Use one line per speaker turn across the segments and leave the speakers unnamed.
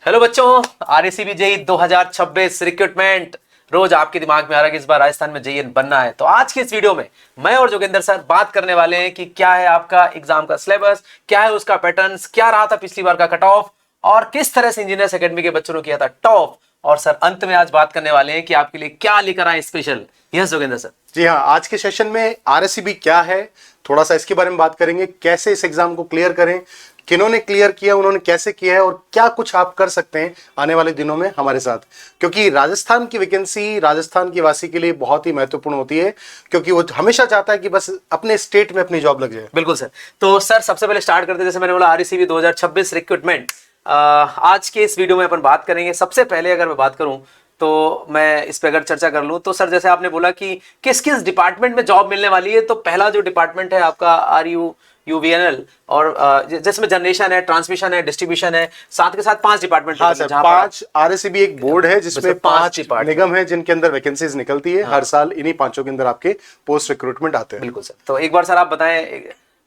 Hello बच्चों, आरएसीबी JEE 2026 recruitment रोज आपके दिमाग में आ रहा है कि इस बार राजस्थान में जेई बनना है। तो आज की इस वीडियो में मैं और जोगिंदर सर बात करने वाले हैं कि क्या है आपका एग्जाम का सिलेबस, क्या है उसका पैटर्न्स, क्या रहा था पिछली बार का कट ऑफ और किस तरह से इंजीनियर्स एकेडमी के बच्चों ने किया था टॉप। और सर अंत में आज बात करने वाले हैं कि आपके लिए क्या लेकर आए स्पेशल। Yes Joginder sir.
जी हाँ, आज के सेशन में आरएससीबी क्या है, थोड़ा सा इसके बारे में बात करेंगे। कैसे इस एग्जाम को क्लियर करें, किन्होंने क्लियर किया, उन्होंने कैसे किया है और क्या कुछ आप कर सकते हैं आने वाले दिनों में हमारे साथ। क्योंकि राजस्थान की वैकेंसी राजस्थान की वासी के लिए बहुत ही महत्वपूर्ण होती है, क्योंकि वो हमेशा चाहता है कि बस अपने स्टेट में अपनी जॉब लग जाए।
बिल्कुल सर। तो सर सबसे पहले स्टार्ट करते हैं, जैसे मैंने बोला आरएसीबी 2026 रिक्रूटमेंट। आज के इस वीडियो में अपन बात करेंगे। सबसे पहले अगर मैं बात करूं तो मैं इस पे अगर चर्चा कर लूं तो सर जैसे आपने बोला कि किस किस डिपार्टमेंट में जॉब मिलने वाली है, तो पहला जो डिपार्टमेंट है आपका RUVNL और जिसमें जनरेशन है, ट्रांसमिशन है, डिस्ट्रीब्यूशन है, साथ के साथ 5 डिपार्टमेंट।
हाँ सर, 5 आरएससीबी एक बोर्ड है जिसमें 5 निगम है जिनके अंदर वैकेंसीज निकलती है। हर साल इन्हीं 5 के अंदर आपके पोस्ट रिक्रूटमेंट आते हैं।
बिल्कुल सर। तो एक बार सर आप बताएं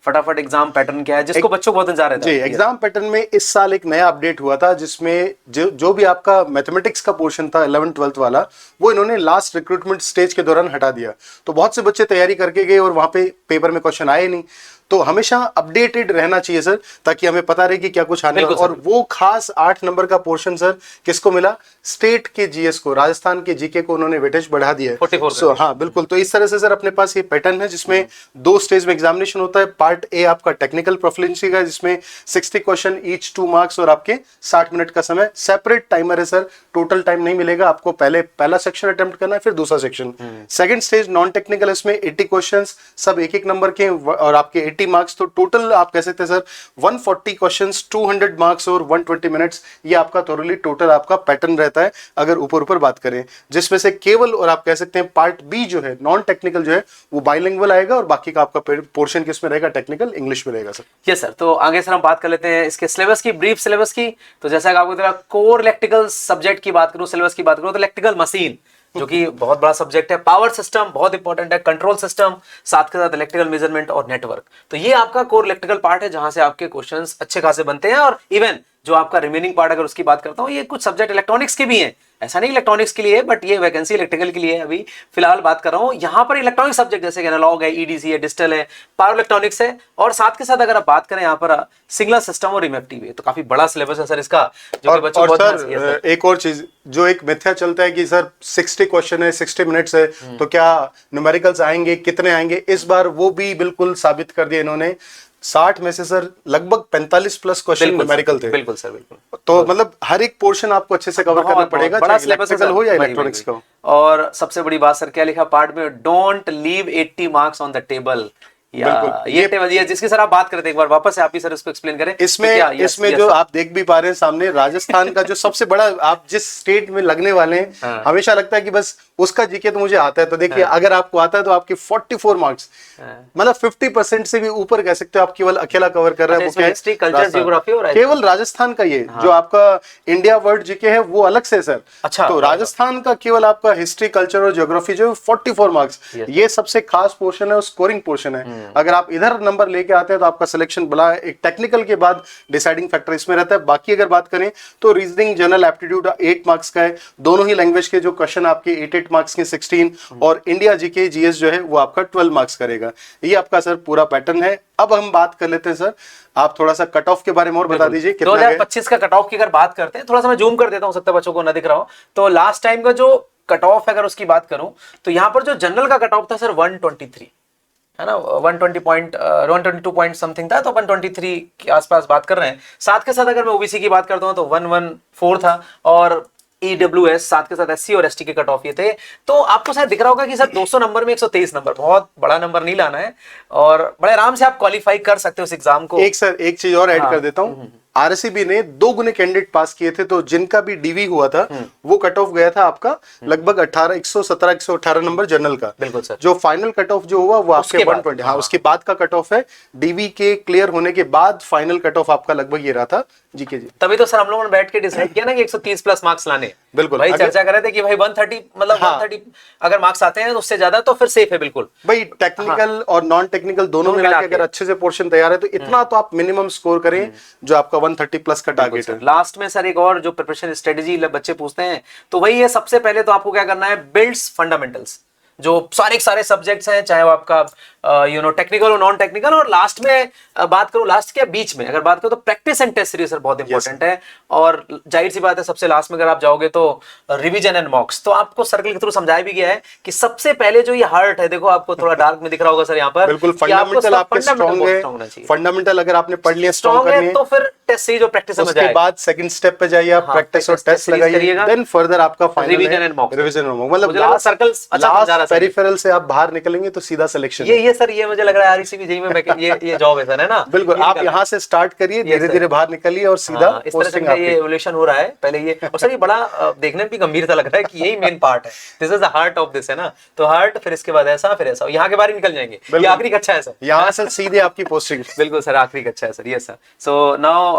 फटाफट एग्जाम पैटर्न क्या है जिसको बच्चों को बहुत इंतजार है।
जी, एग्जाम पैटर्न में इस साल एक नया अपडेट हुआ था जिसमें जो भी आपका मैथमेटिक्स का पोर्शन था 11th 12th वाला, वो इन्होंने लास्ट रिक्रूटमेंट स्टेज के दौरान हटा दिया। तो बहुत से बच्चे तैयारी करके गए और वहां पे पेपर में क्वेश्चन आए नहीं। तो हमेशा अपडेटेड रहना चाहिए सर, ताकि हमें पता रहे कि क्या कुछ आने वाला। और वो खास 8 नंबर का पोर्शन सर किसको मिला? स्टेट के जीएस को, राजस्थान के जीके को उन्होंने वेटेज बढ़ा दिया है
44।
हाँ बिल्कुल। तो इस तरह से सर अपने पास ये पैटर्न है जिसमें 2 स्टेज में एग्जामिनेशन होता है। पार्ट ए आपका टेक्निकल प्रोफिशिएंसी का, जिसमें 60 क्वेश्चन ईच 2 मार्क्स और आपके 60 मिनट का समय। सेपरेट टाइमर है सर, टोटल टाइम नहीं मिलेगा आपको। पहला सेक्शन अटेम्प्ट करना है, फिर दूसरा section. Second stage non technical, इसमें 80 क्वेश्चंस सब एक एक नंबर के और आपके 80 मार्क्स। तो टोटल आप कह सकते हैं सर 140 क्वेश्चंस, 200 मार्क्स और 120 मिनट्स। ये आपका थोरली टोटल आपका पैटर्न रहता है अगर ऊपर बात करें। जिसमें से केवल और आप कह सकते हैं पार्ट बी जो है नॉन टेक्निकल जो है वो बाइलिंगुअल आएगा और बाकी का आपका पोर्शन किसमें रहेगा? टेक्निकल इंग्लिश में रहेगा सर।
Yes sir. तो आगे सर हम बात कर लेते हैं इसके सिलेबस की, ब्रीफ सिलेबस की। तो जैसा कि आपको पता कोर इलेक्ट्रिकल सब्जेक्ट की बात करूं, सिलेबस की बात करूं तो इलेक्ट्रिकल मशीन जो कि बहुत बड़ा सब्जेक्ट है, पावर सिस्टम बहुत इंपॉर्टेंट है, कंट्रोल सिस्टम, साथ के साथ इलेक्ट्रिकल मेजरमेंट और नेटवर्क। तो ये आपका कोर इलेक्ट्रिकल पार्ट है जहां से आपके क्वेश्चंस अच्छे खासे बनते हैं। और इवन जो आपका रिमेनिंग पार्ट अगर उसकी बात करता हूं, ये कुछ सब्जेक्ट इलेक्ट्रॉनिक्स के भी हैं, ऐसा नहीं इलेक्ट्रॉनिक्स के लिए है, बट ये वैकेंसी इलेक्ट्रिकल के लिए है। अभी फिलहाल बात कर रहा हूं यहां पर इलेक्ट्रॉनिक सब्जेक्ट जैसे एनालॉग है, EDC है, डिजिटल है, पावर इलेक्ट्रॉनिक्स है, और साथ के साथ अगर आप बात करें यहां पर सिग्नल सिस्टम और इमेक्टिव है। तो काफी बड़ा सिलेबस है सर इसका, जो कि बच्चों को बहुत
सर एक और चीज जो एक मिथ्या चलता है कि सर 60 क्वेश्चन है, 60 मिनट्स है, तो क्या न्यूमेरिकल्स आएंगे, कितने आएंगे? इस बार वो भी बिल्कुल साबित कर दिया इन्होंने। 60 में से सर लगभग 45 प्लस क्वेश्चन न्यूमेरिकल थे।
बिल्कुल सर, बिल्कुल।
तो मतलब हर एक पोर्शन आपको अच्छे से कवर करना पड़ेगा,
बड़ा सिलेबस
हो या इलेक्ट्रॉनिक्स का।
और सबसे बड़ी बात सर क्या लिखा पार्ट में? Don't leave 80 marks on the table. ये टेबल ये जिसकी सर आप बात करते हैं, एक बार वापस से आप ही सर इसको एक्सप्लेन करें।
इसमें जो आप देख भी पा रहे हैं सामने राजस्थान का जो सबसे बड़ा, आप जिस स्टेट में लगने वाले हैं, हमेशा लगता है कि बस उसका जीके तो मुझे आता है। तो देखिए अगर आपको आता है तो आपके 44 मार्क्स, मतलब 50% से भी ऊपर कह सकते हो आप केवल अकेला कवर कर रहे हैं। वो हिस्ट्री, कल्चर, ज्योग्राफी और केवल राजस्थान का ये जो आपका इंडिया वर्ल्ड जीके है वो अलग से सर।
अच्छा,
तो राजस्थान का केवल आपका हिस्ट्री, कल्चर और ज्योग्राफी जो 44 मार्क्स, ये सबसे खास पोर्शन है और स्कोरिंग पोर्शन है। अगर आप इधर नंबर लेके आते हैं तो आपका सिलेक्शन बड़ा एक टेक्निकल के बाद डिसाइडिंग फैक्टर इसमें रहता है। बाकी अगर बात करें तो रीजनिंग, जनरल एप्टीट्यूड 8 मार्क्स का है। दोनों ही लैंग्वेज के जो क्वेश्चन आपके 8 मार्क्स के 16, और इंडिया जीके जीएस जो है वो आपका 12 मार्क्स करेगा। ये आपका सर पूरा पैटर्न है। अब हम बात कर लेते हैं सर, आप थोड़ा सा कट ऑफ के बारे में और बता दीजिए।
2025 का कट ऑफ की अगर बात करते हैं, थोड़ा सा मैं जूम कर देता हूं, सकता है बच्चों को ना दिख रहा हो। तो लास्ट टाइम का जो कट ऑफ है अगर उसकी बात करूं तो यहां पर जो जनरल का कट ऑफ था सर 123 है ना, 122 पॉइंट समथिंग था, तो 123 के आसपास बात कर रहे हैं। साथ के साथ अगर मैं ओबीसी की बात करता हूं तो 114 था, और EWS साथ के साथ SC और ST के कट ऑफ ये थे। तो आपको शायद दिख रहा होगा कि सर 200 नंबर में 123 नंबर, बहुत बड़ा नंबर नहीं लाना है और बड़े आराम से आप क्वालिफाई कर सकते हो इस एग्जाम को।
एक चीज और ऐड कर देता हूं, आरएससीबी ने 2 गुने कैंडिडेट पास किए थे, तो जिनका भी डीवी हुआ था वो कट ऑफ गया था आपका लगभग 117 118 नंबर जनरल का।
बिल्कुल सर।
जो फाइनल कट ऑफ जो हुआ वो आपके 120, हाँ उसके बाद का कट ऑफ है। डीवी के क्लियर होने के बाद फाइनल कट ऑफ आपका लगभग ये रहा था जीके जी।
तभी तो सर हम लोगों ने बैठ के डिसाइड किया ना कि 130 प्लस मार्क्स लाने।
बिल्कुल
भाई चर्चा कर रहे थे कि भाई 130 मतलब 130 अगर मार्क्स आते हैं तो उससे ज्यादा तो फिर सेफ है। बिल्कुल
भाई टेक्निकल और नॉन टेक्निकल दोनों मिला के अगर अच्छे से पोर्शन तैयार है तो इतना तो आप मिनिमम स्कोर करें जो आपका 130 प्लस का टारगेट है।
लास्ट में सर एक और जो प्रिपरेशन स्ट्रेटेजी बच्चे पूछते हैं, तो वही है, सबसे पहले तो आपको क्या करना है, बिल्ड्स फंडामेंटल्स, जो सारे सब्जेक्ट्स हैं, चाहे वो आपका टेक्निकल और नॉन टेक्निकल, और लास्ट में बात करूं, लास्ट के बीच में अगर बात करूं तो practice and test series sir बहुत इंपॉर्टेंट है। और जाहिर सी बात है सबसे लास्ट में अगर आप जाओगे तो रिवीजन एंड मॉक्स। तो आपको सर्कल के थ्रू समझाया भी गया है कि सबसे पहले जो ये हार्ट है, देखो आपको थोड़ा डार्क में दिख रहा होगा सर यहाँ पर,
बिल्कुल फंडामेंटल आपके स्ट्रांग है, फंडामेंटल अगर आपने पढ़ लिया स्ट्रांग
है तो फिर टेस्ट सीरीज और प्रैक्टिस समझ
उसके बाद सेकंड स्टेप पे जाइए आप, प्रैक्टिस और टेस्ट लगाइए, देन फर्दर आपका final
revision and मॉक्स।
Revision and mock, मतलब
सर्कल्स अच्छा
पेरिफेरल से आप बाहर निकलेंगे तो सीधा सिलेक्शन।
ये सर ये मुझे लग रहा है आरसीबी जेईई में ये जॉब है सर, है ना?
बिल्कुल, आप यहाँ से स्टार्ट करिए, धीरे धीरे बाहर निकलिए और सीधा
इस तरह से ये एवोल्यूशन हो रहा है पहले ये। और सर ये बड़ा देखने में भी गंभीरता लग रहा है कि यही मेन पार्ट है, this is the heart of this, है ना? तो हार्ट, फिर इसके बाद ऐसा, फिर ऐसा, यहाँ के बारे निकल जाएंगे, ये आखिरी कक्षा है सर,
यहाँ से सीधे आपकी पोस्टिंग।
बिल्कुल सर, आखिरी कक्षा है सर, ये सर। सो नाउ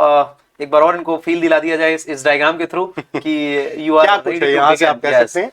एक बार और इनको फील दिला दिया जाए इस डायग्राम के थ्रू कि यू आर
क्या कुछ है यहाँ से आप कह सकते हैं।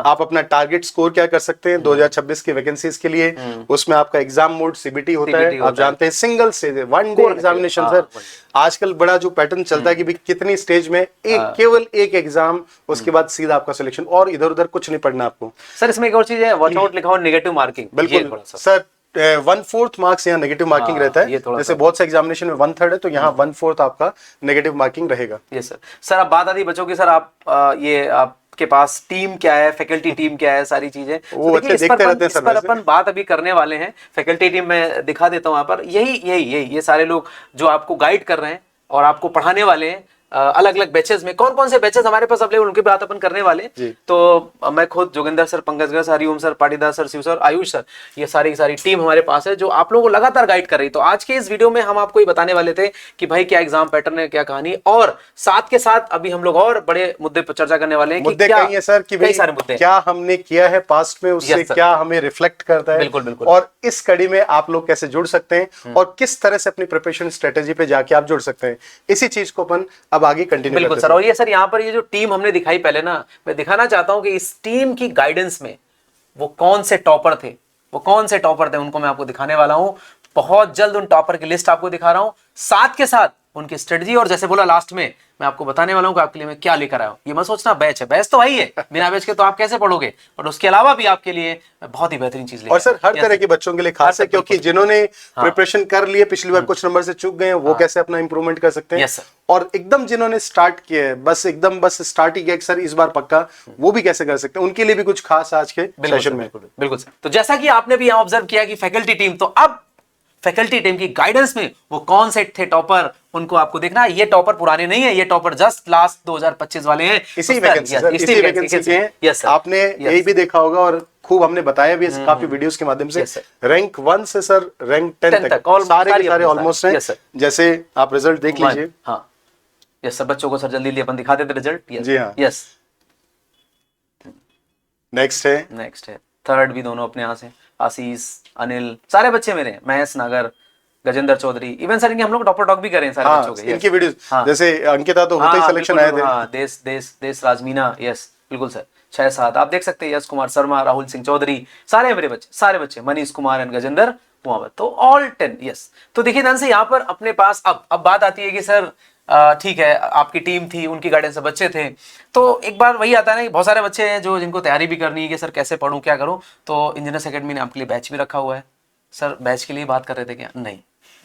आप अपना टारगेट स्कोर क्या कर सकते हैं 2026 की वैकेंसीज के लिए। उसमें आपका एग्जाम मोड सीबीटी होता है, आप जानते हैं, single stage, one day examination sir. आजकल बड़ा जो पैटर्न चलता है कि भाई कितनी स्टेज में केवल एक एग्जाम, उसके बाद सीधा आपका सिलेक्शन, और इधर उधर कुछ नहीं पढ़ना आपको।
सर इसमें एक और चीज है, वॉच आउट लिखा हो नेगेटिव मार्किंग।
बिल्कुल सर, 1/4 मार्क्स यहाँ नेगेटिव मार्किंग रहता है, जैसे बहुत से एग्जामिनेशन में 1/3 है, तो यहाँ 1/4 आपका नेगेटिव मार्किंग रहेगा।
ये सर अब बात आती है बच्चों की, सर आप ये आपके पास टीम क्या है, फैकल्टी टीम क्या है, सारी चीजें
वो बच्चे देखते रहते हैं सर।
इस पर अपन बात अभी करने वाले हैं। फैकल्टी टीम में दिखा देता हूँ यहाँ पर, यही ये सारे लोग जो आपको गाइड कर रहे हैं और आपको पढ़ाने वाले हैं अलग अलग बैचेस में। कौन कौन से बैचेस हमारे पास अवेलेबल, उनकी बात अपन करने वाले। तो मैं खुद, Joginder sir, Pankaj sir, Hariom sir, Patidar sir, Shiv sir, Ayush sir, ये सारी की सारी टीम हमारे पास है जो आप लोगों को लगातार गाइड कर रही है। तो आज के इस वीडियो में हम आपको ये बताने वाले थे कि भाई क्या एग्जाम पैटर्न है, क्या कहानी, और साथ के साथ अभी हम लोग और बड़े मुद्दे पर चर्चा करने वाले हैं।
मुद्दे कई है सर, कि
सारे मुद्दे
क्या हमने किया है पास्ट में, उससे क्या हमें रिफ्लेक्ट करता है।
बिल्कुल बिल्कुल।
और इस कड़ी में आप लोग कैसे जुड़ सकते हैं और किस तरह से अपनी प्रिपरेशन स्ट्रेटेजी पे जाके आप जुड़ सकते हैं, इसी चीज को अपन अब आगे कंटिन्यू करते हैं
सर। और ये सर यहाँ पर ये जो टीम हमने दिखाई पहले ना, मैं दिखाना चाहता हूं कि इस टीम की गाइडेंस में वो कौन से टॉपर थे, उनको मैं आपको दिखाने वाला हूं। बहुत जल्द उन टॉपर की लिस्ट आपको दिखा रहा हूं, साथ के साथ उनकी स्ट्रेटजी, और जैसे बोला लास्ट में मैं आपको बताने वाला हूं कि आपके लिए मैं क्या लेकर आया हूं। ये मत सोचना बैच है, बैच तो वही है, बिना बैच के तो आप कैसे पढ़ोगे, और उसके अलावा भी आपके लिए बहुत ही बेहतरीन चीज लेकर।
और सर हर तरह के बच्चों के लिए खास है, क्योंकि जिन्होंने प्रिपरेशन कर लिए, पिछली बार कुछ नंबर से चूक गए, वो कैसे अपना इंप्रूवमेंट कर सकते हैं, और एकदम जिन्होंने स्टार्ट किया है, बस स्टार्ट ही किया सर इस बार पक्का, वो भी कैसे कर सकते हैं, उनके लिए भी कुछ खास आज के सेशन में।
बिल्कुल सर। तो जैसा कि आपने भी ऑब्जर्व किया कि फैकल्टी टीम, तो अब फैकल्टी टीम की गाइडेंस में वो कौन से थे टॉपर, उनको आपको देखना है। ये टॉपर पुराने नहीं है, ये टॉपर जस्ट लास्ट 2025 वाले हैं।
इसी वैकेंसी के हैं। आपने यही भी देखा होगा और खूब हमने बताया भी काफी वीडियोस के माध्यम से। रैंक 1 से सर रैंक 10 तक सारे ऑलमोस्ट हैं। जैसे आप रिजल्ट देख लीजिए।
हाँ यस सर, बच्चों को सर जल्दी अपन दिखा देते रिजल्ट।
जी हाँ,
यस।
नेक्स्ट है
थर्ड भी दोनों अपने यहाँ से, आशीष, अनिल, सारे बच्चे मेरे हैं, महेश नागर, गजेंद्र चौधरी, इवन सर इनके हम लोग टॉपर टॉक भी करें सारे बच्चों के।
इनकी वीडियोस जैसे अंकिता तो होते ही सिलेक्शन आए थे।
हाँ, देश राजमीना, यस बिल्कुल सर, 6-7 आप देख सकते हैं। यश कुमार शर्मा, राहुल सिंह चौधरी, सारे मेरे बच्चे, सारे बच्चे, मनीष कुमार एंड गजेंद्र कुमावत, तो ऑल 10। यस। तो देखिए ध्यान से यहाँ पर अपने पास अब बात आती है कि सर ठीक है, आपकी टीम थी, उनकी गाइडेंस से बच्चे थे, तो एक बार वही आता है ना कि बहुत सारे बच्चे हैं जो जिनको तैयारी भी करनी है कि सर कैसे पढूं, क्या करूं। तो इंजीनियर्स एकेडमी ने आपके लिए बैच भी रखा हुआ है। सर बैच के लिए बात कर रहे थे क्या? नहीं,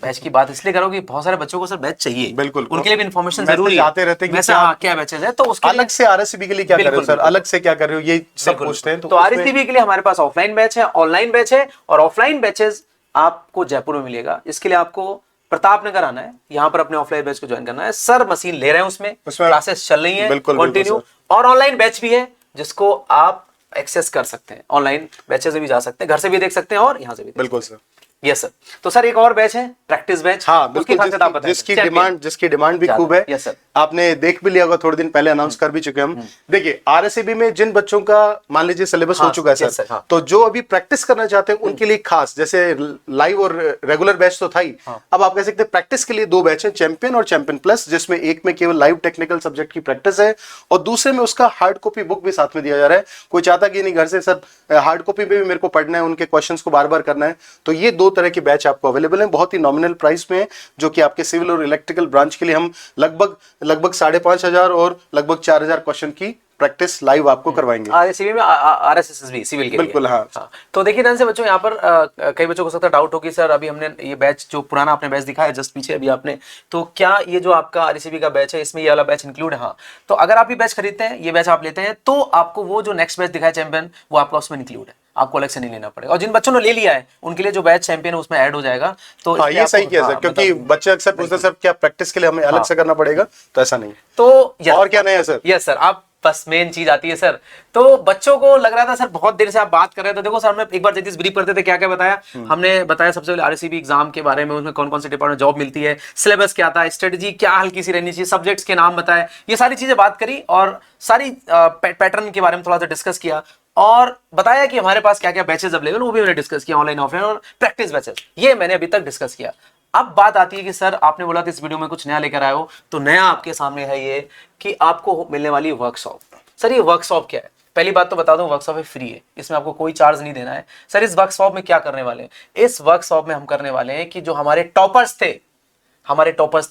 बैच की बात इसलिए करो कि बहुत सारे बच्चों को सर बैच चाहिए।
बिल्कुल,
उनके लिए भी इन्फॉर्मेशन जरूरी है।
आते रहते हैं
क्या बैचेस है, तो उसके
अलग से आरएससीबी के लिए क्या कर रहे हो सर, अलग से क्या कर रहे हो, ये सब पूछते हैं।
तो आरएससीबी के लिए हमारे पास ऑफलाइन बैच है, ऑनलाइन बैच है, और ऑफलाइन बैचेस आपको जयपुर में मिलेगा। इसके लिए आपको प्रतापनगर आना है, यहाँ पर अपने ऑफलाइन बैच को ज्वाइन करना है। सर मशीन ले रहे हैं, उसमें क्लासेस चल रही हैं कंटिन्यू, और ऑनलाइन बैच भी है जिसको आप एक्सेस कर सकते हैं। ऑनलाइन बैचेस में भी जा सकते हैं, घर से भी देख सकते हैं और यहाँ से भी।
बिल्कुल सर।
Yes sir. तो सर एक और बैच है, प्रैक्टिस बैच।
हाँ बिल्कुल, जिसकी डिमांड भी खूब है।
Yes sir.
आपने देख भी लिया होगा, थोड़े दिन पहले अनाउंस कर भी चुके हम। देखिए आरएससीबी में जिन बच्चों का मान लीजिए सिलेबस हो चुका है सर, तो जो अभी प्रैक्टिस करना चाहते हैं उनके लिए खास, जैसे लाइव और रेगुलर बैच तो था ही, अब आप कह सकते हैं प्रैक्टिस के लिए 2 बैच है, चैंपियन और चैंपियन प्लस, जिसमें एक में केवल लाइव टेक्निकल सब्जेक्ट की प्रैक्टिस है और दूसरे में उसका हार्ड कॉपी बुक भी साथ में दिया जा रहा है। कोई चाहता कि नहीं घर से सर हार्ड कॉपी पे भी मेरे को पढ़ना है, उनके क्वेश्चंस को बार बार करना है, तो ये 2 दो तरह के बैच आपको अवेलेबल हैं, बहुत ही नॉमिनल प्राइस में है, जो कि आपके सिविल और इलेक्ट्रिकल ब्रांच के लिए हम लगभग 5,500 और लगभग 4,000 क्वेश्चन की प्रैक्टिस लाइव आपको करवाएंगे।
आरएससीबी में आरएसएस भी सिविल के
बिल्कुल,
लिए।
हाँ।
तो देखिए ध्यान से बच्चों, यहाँ पर कई बच्चों को सकता डाउट हो कि सर अभी हमने ये बैच जो पुराना आपने बैच दिखाया जस्ट पीछे अभी आपने, तो क्या ये जो आपका आरएससीबी का बैच है इसमें ये वाला बैच इंक्लूड है? हाँ, तो अगर आप ये बैच खरीदते हैं, ये बैच आप लेते हैं, तो आपको वो जो नेक्स्ट बैच दिखाया चैंपियन, वो आपका उसमें इंक्लूड है, आपको अलग से नहीं लेना पड़ेगा। और जिन बच्चों ने ले लिया है उनके लिए जो बैच चैंपियन है उसमें ऐड हो जाएगा। तो
हाँ, ये सही किया सर, क्योंकि बच्चे अक्सर पूछते हैं सर क्या प्रैक्टिस के लिए हमें अलग से करना पड़ेगा, तो ऐसा नहीं।
तो
और क्या नया है सर?
यस सर, आप बस मेन चीज आती है सर। तो बच्चों को लग रहा था सर बहुत देर से आप बात कर रहे थे, देखो सर हमने एक बार जैसे ब्रीफ करते थे क्या क्या बताया, हमने बताया सबसे पहले आरएससीबी एग्जाम के बारे में, उसमें कौन कौन से डिपार्टमेंट जॉब मिलती है, सिलेबस क्या था, स्ट्रेटजी क्या हल्की सी रहनी चाहिए, सब्जेक्ट्स के नाम बताए, ये सारी चीजें बात करी और सारी पैटर्न के बारे में थोड़ा सा डिस्कस किया और बताया कि हमारे पास क्या क्या बैचेस अवेलेबल, वो भी मैंने डिस्कस किया, ऑनलाइन ऑफलाइन और प्रैक्टिस बैचेस, ये मैंने अभी तक डिस्कस किया। अब बात आती है कि सर आपने बोला था इस वीडियो में कुछ नया लेकर आए हो, तो नया आपके सामने है ये कि आपको मिलने वाली वर्कशॉप। सर ये वर्कशॉप क्या है? पहली बात तो बता दूं, वर्कशॉप है फ्री है, इसमें आपको कोई चार्ज नहीं देना है। सर इस वर्कशॉप में क्या करने वाले हैं? इस वर्कशॉप में हम करने वाले हैं कि जो हमारे टॉपर्स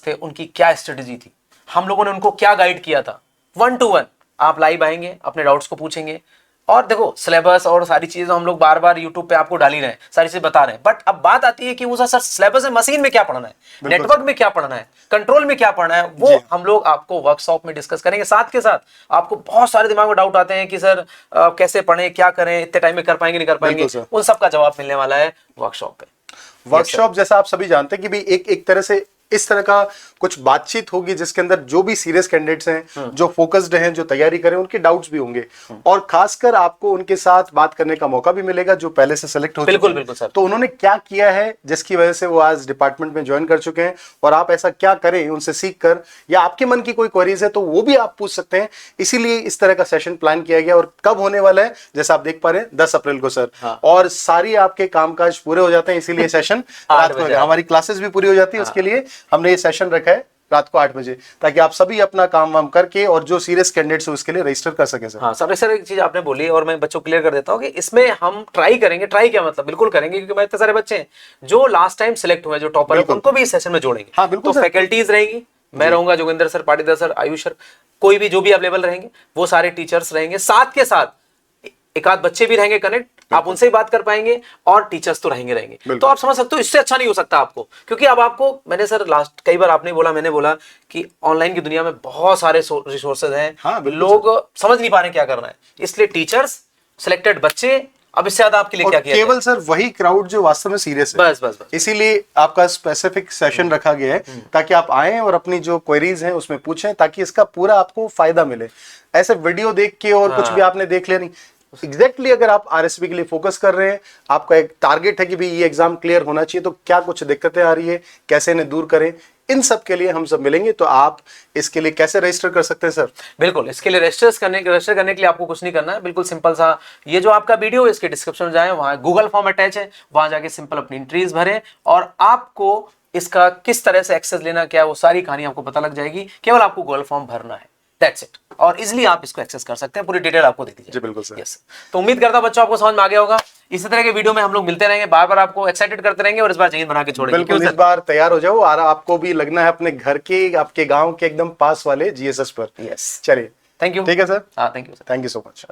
थे उनकी क्या स्ट्रेटेजी थी, हम लोगों ने उनको क्या गाइड किया था, 1 to 1 आप लाइव आएंगे, अपने डाउट्स को पूछेंगे। और देखो सिलेबस और सारी चीजें हम लोग बार बार यूट्यूब पे आपको डाल ही रहे हैं, सारी चीजें बता रहे हैं, बट अब बात आती है कि वो सर सिलेबस में मशीन में क्या पढ़ना है, नेटवर्क में क्या पढ़ना है, कंट्रोल में क्या पढ़ना है, वो हम लोग आपको वर्कशॉप में डिस्कस करेंगे। साथ के साथ आपको बहुत सारे दिमाग में डाउट आते हैं कि सर कैसे पढ़ें, क्या करें, इतने टाइम में कर पाएंगे नहीं कर पाएंगे, उन सब का जवाब मिलने वाला है वर्कशॉप पे।
वर्कशॉप जैसा आप सभी जानते हैं कि भी एक तरह से इस तरह का कुछ बातचीत होगी जिसके अंदर जो भी सीरियस कैंडिडेट्स हैं, जो फोकस्ड हैं, जो तैयारी करें, उनके डाउट्स भी होंगे और खासकर आपको उनके साथ बात करने का मौका भी मिलेगा जो पहले से सेलेक्ट हो चुके हैं।
बिल्कुल सर।
तो उन्होंने क्या किया है जिसकी वजह से वो आज डिपार्टमेंट में ज्वाइन कर चुके हैं, और आप ऐसा क्या करें उनसे सीख कर, या आपके मन की कोई क्वेरीज है तो वो भी आप पूछ सकते हैं। इसीलिए इस तरह का सेशन प्लान किया गया। और कब होने वाला है, जैसा आप देख पा रहे हैं 10 अप्रैल को सर। और सारी आपके कामकाज पूरे हो जाते हैं, इसीलिए सेशन रात को, हमारी क्लासेस भी पूरी हो जाती है, उसके लिए हमने ये सेशन रखा है रात को 8 बजे, ताकि आप सभी अपना काम वाम करके और जो सीरियस कैंडिडेट्स है उसके लिए रजिस्टर कर सकें सर।
हाँ सर एक चीज आपने बोली और मैं बच्चों को क्लियर कर देता हूँ कि इसमें हम ट्राई करेंगे, ट्राई क्या मतलब बिल्कुल करेंगे, क्योंकि हमारे इतने सारे बच्चे हैं जो लास्ट टाइम सिलेक्ट हुए, जो टॉपर है, उनको भी इस सेशन में जोड़ेंगे।
हाँ बिल्कुल।
तो फैकल्टीज रहेंगी, मैं रहूंगा, Joginder sir, Patidar sir, Ayush sir, कोई भी जो भी अवेलेबल रहेंगे, वो सारे टीचर्स रहेंगे, साथ के साथ एक आध बच्चे भी रहेंगे कनेक्ट, आप उनसे ही बात कर पाएंगे और टीचर्स तो रहेंगे। तो आप समझ सकते हो इससे अच्छा नहीं हो सकता आपको, क्योंकि अब आपको, मैंने सर लास्ट कई बार आपने बोला, मैंने बोला कि ऑनलाइन की दुनिया में बहुत सारे रिसोर्सेज हैं।
हाँ,
लोग समझ नहीं पा रहे क्या करना है, इसलिए टीचर्स, सिलेक्टेड बच्चे, अब इससे ज्यादा आपके लिए क्या किया
केवल सर वही क्राउड जो वास्तव में सीरियस है।
बस।
इसीलिए आपका स्पेसिफिक सेशन रखा गया है ताकि आप आए और अपनी जो क्वेरीज हैं उसमें पूछें, ताकि इसका पूरा आपको फायदा मिले। ऐसे वीडियो देख के और कुछ भी आपने देख लिया नहीं। एग्जैक्टली अगर आप आरएसबी के लिए फोकस कर रहे हैं, आपका एक टारगेट है कि भी ये एग्जाम क्लियर होना चाहिए, तो क्या कुछ दिक्कतें आ रही है, कैसे इन्हें दूर करें, इन सब के लिए हम सब मिलेंगे। तो आप इसके लिए कैसे रजिस्टर कर सकते हैं सर?
बिल्कुल, इसके लिए रजिस्टर करने के लिए आपको कुछ नहीं करना है, बिल्कुल सिंपल सा, ये जो आपका वीडियो है इसके डिस्क्रिप्शन में जाएं, वहां गूगल फॉर्म अटैच है, वहां जाके सिंपल अपनी एंट्रीज भरें और आपको इसका किस तरह से एक्सेस लेना, क्या वो सारी कहानी आपको पता लग जाएगी। केवल आपको गूगल फॉर्म भरना है, दैट्स इट, और इजिली आप इसको एक्सेस कर सकते हैं, पूरी डिटेल आपको दे दीजिए।
जी बिल्कुल सर।
यस, तो उम्मीद करता हूं बच्चों आपको समझ में आ गया होगा। इसी तरह के वीडियो में हम लोग मिलते रहेंगे, बार बार आपको एक्साइटेड करते रहेंगे और इस बार जमीन बना के छोड़ेंगे।
बिल्कुल, इस बार तैयार हो जाओ और आपको भी लगना है अपने घर के, आपके गांव के एकदम पास वाले जीएसएस पर।
यस,
चलिए,
थैंक यू।
ठीक है सर।
हाँ, thank you sir.
Thank you so much.